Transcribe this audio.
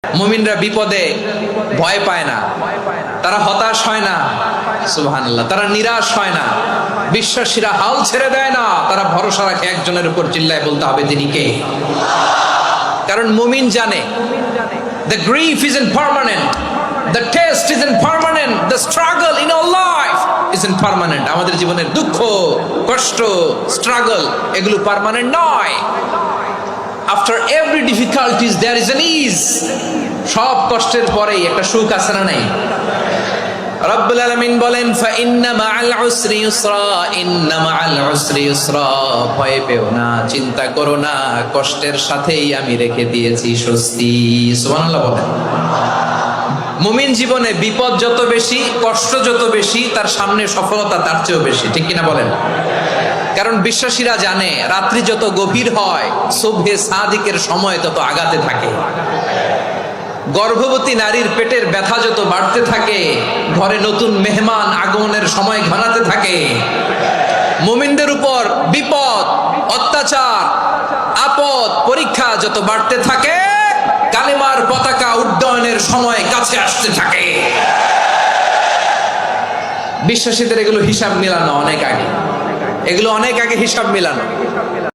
মুমিনরা বিপদে ভয় পায় না, তারা হতাশ হয় না, সুবহানাল্লাহ, তারা নিরাশ হয় না, বিশ্বাসীরা হাল ছেড়ে দেয় না, তারা ভরসা রাখে একজনের উপর, চিল্লায় বলতে হবে তিনি কে। কারণ মুমিন জানে the grief isn't permanent, the test isn't permanent, the struggle in our life isn't permanent. আমাদের জীবনের দুঃখ, কষ্ট, স্ট্রাগল এগুলো পার্মানেন্ট নয়। After every difficulties there is an ease. সব কষ্টের পরেই একটা সুখ আছে না নাই? রব্বুল আলামিন বলেন ফা ইন্না মাআল উসরি ইউসরা, ইন্না মাআল উসরি ইউসরা, ভয় পেও না, চিন্তা করো না, কষ্টের সাথেই আমি রেখে দিয়েছি স্বস্তি। সুবহানাল্লাহ বলেন। মুমিন জীবনে বিপদ যত বেশি, কষ্ট যত বেশি, তার সামনে সফলতা তার চেয়েও বেশি, ঠিক কিনা বলেন? কারণ বিশ্বাসীরা জানে রাত্রি যত গভীর হয়, সুবহে সাদিকের সময় তত আগাতে থাকে। গর্ভবতী নারীর পেটের ব্যথা যত বাড়তে থাকে, ঘরে নতুন মেহমান আগমনের সময় ঘনাতে থাকে। মুমিনদের উপর বিপদ, অত্যাচার, আপদ, পরীক্ষা যত বাড়তে থাকে, কালেমার পতাকা উড্ডয়নের সময় কাছে আসতে থাকে। বিশ্বাসীদের এগুলো হিসাব মিলানো অনেক আগে, এগুলো অনেক আগে হিসাব মিলানো।